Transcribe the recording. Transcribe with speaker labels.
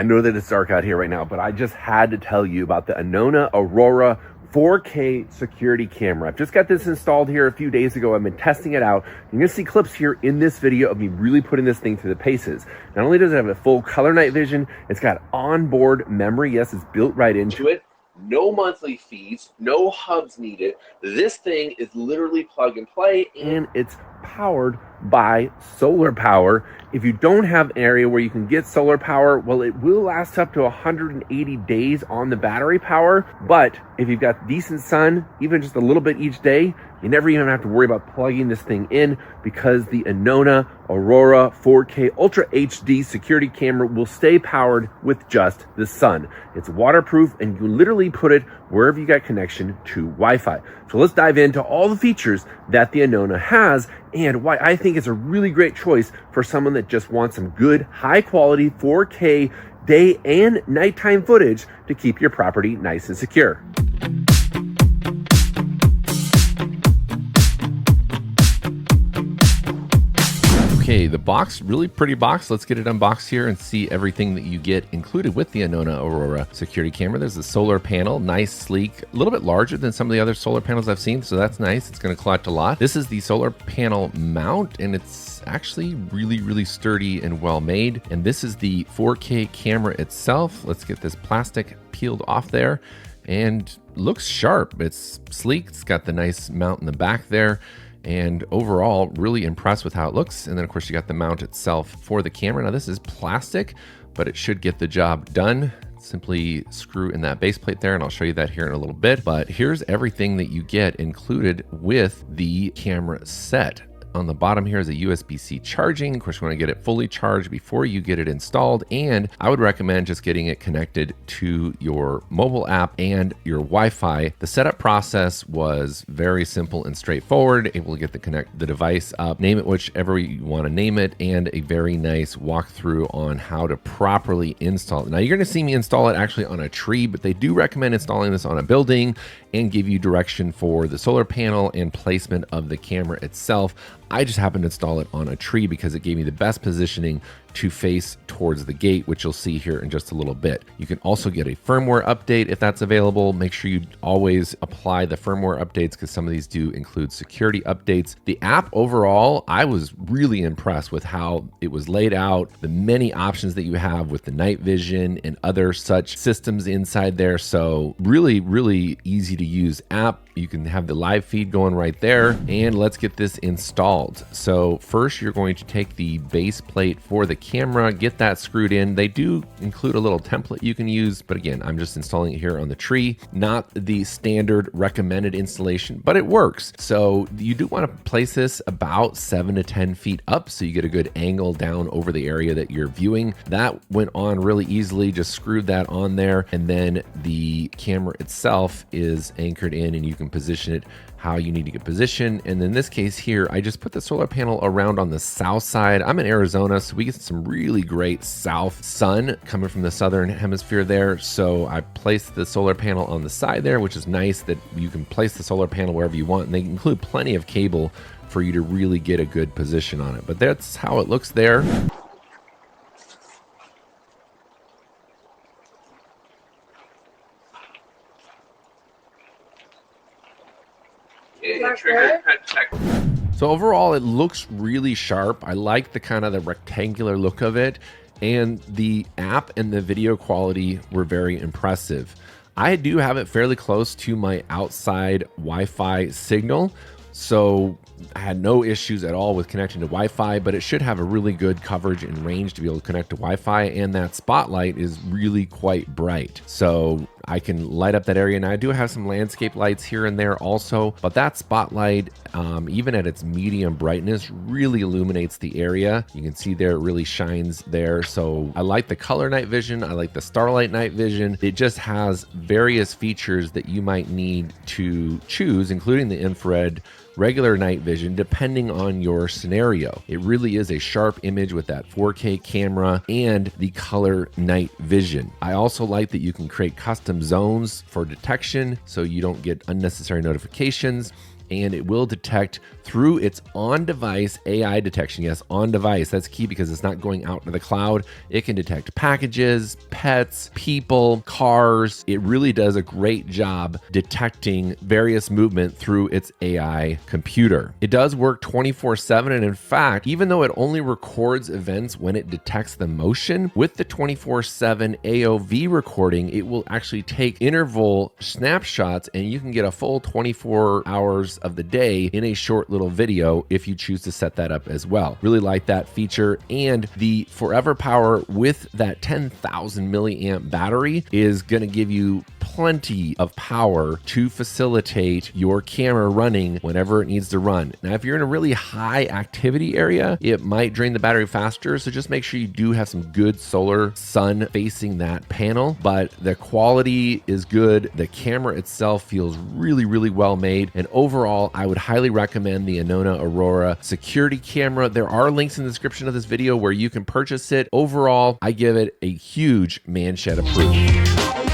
Speaker 1: I know that it's dark out here right now, but I just had to tell you about the Anona Aurora 4K security camera. I've just got this installed here a few days ago. I've been testing it out. You're gonna see clips here in this video of me really putting this thing through the paces. Not only does it have a full color night vision, it's got onboard memory. Yes, it's built right into it. No monthly fees, no hubs needed. This thing is literally plug and play, and it's powered by solar power. If you don't have an area where you can get solar power, well, it will last up to 180 days on the battery power. But if you've got decent sun, even just a little bit each day, you never even have to worry about plugging this thing in, because the Anona Aurora 4K Ultra HD security camera will stay powered with just the sun. It's waterproof, and you literally put it wherever you got connection to Wi-Fi. So let's dive into all the features that the Anona has and why I think it's a really great choice for someone that just wants some good, high quality 4K day and nighttime footage to keep your property nice and secure.
Speaker 2: Okay, the box, really pretty box. Let's get it unboxed here and see everything that you get included with the Anona Aurora security camera. There's the solar panel, nice, sleek, a little bit larger than some of the other solar panels I've seen, so that's nice. It's going to collect a lot. This is the solar panel mount, and it's actually really sturdy and well made. And this is the 4K camera itself. Let's get this plastic peeled off there, and looks sharp. It's sleek. It's got the nice mount in the back there. And overall, really impressed with how it looks. And then of course you got the mount itself for the camera. Now this is plastic, but it should get the job done. Simply screw in that base plate there, and I'll show you that here in a little bit. But here's everything that you get included with the camera set. On the bottom here is a USB-C charging. Of course, you want to get it fully charged before you get it installed. And I would recommend just getting it connected to your mobile app and your Wi-Fi. The setup process was very simple and straightforward. Able to get the device up, name it whichever you want to name it, and a very nice walkthrough on how to properly install it. Now, you're going to see me install it actually on a tree, but they do recommend installing this on a building and give you direction for the solar panel and placement of the camera itself. I just happened to install it on a tree because it gave me the best positioning to face towards the gate, which you'll see here in just a little bit. You can also get a firmware update if that's available. Make sure you always apply the firmware updates, because some of these do include security updates. The app overall, I was really impressed with how it was laid out, the many options that you have with the night vision and other such systems inside there. So really easy to use app. You can have the live feed going right there, and let's get this installed. So first you're going to take the base plate for the camera, get that screwed in. They do include a little template you can use, but again, I'm just installing it here on the tree, not the standard recommended installation, but it works. So you do want to place this about 7 to 10 feet up so you get a good angle down over the area that you're viewing. That went on really easily, just screwed that on there, and then the camera itself is anchored in, and you can position it how you need to get positioned. And in this case here, I just put the solar panel around on the south side. I'm in Arizona, so we get some really great south sun coming from the southern hemisphere there. So I placed the solar panel on the side there, which is nice that you can place the solar panel wherever you want. And they include plenty of cable for you to really get a good position on it. But that's how it looks there. So overall, it looks really sharp. I like the kind of the rectangular look of it, and the app and the video quality were very impressive. I do have it fairly close to my outside Wi-Fi signal, so I had no issues at all with connecting to Wi-Fi, but it should have a really good coverage and range to be able to connect to Wi-Fi, and that spotlight is really quite bright. So I can light up that area. Now I do have some landscape lights here and there also, but that spotlight, even at its medium brightness, really illuminates the area. You can see there, it really shines there. So I like the color night vision. I like the starlight night vision. It just has various features that you might need to choose, including the infrared, regular night vision, depending on your scenario. It really is a sharp image with that 4K camera and the color night vision. I also like that you can create custom zones for detection so you don't get unnecessary notifications. and it will detect through its on-device AI detection. Yes, on-device. That's key because it's not going out into the cloud. It can detect packages, pets, people, cars. It really does a great job detecting various movement through its AI computer. It does work 24/7, and in fact, even though it only records events when it detects the motion, with the 24/7 AOV recording, it will actually take interval snapshots, and you can get a full 24 hours of the day in a short little video if you choose to set that up as well. Really like that feature. And the Forever Power with that 10,000 milliamp battery is going to give you plenty of power to facilitate your camera running whenever it needs to run. Now, if you're in a really high activity area, it might drain the battery faster. So just make sure you do have some good solar sun facing that panel, but the quality is good. The camera itself feels really, really well made. And overall, I would highly recommend the Anona Aurora security camera. There are links in the description of this video where you can purchase it. Overall, I give it a huge man shed approval.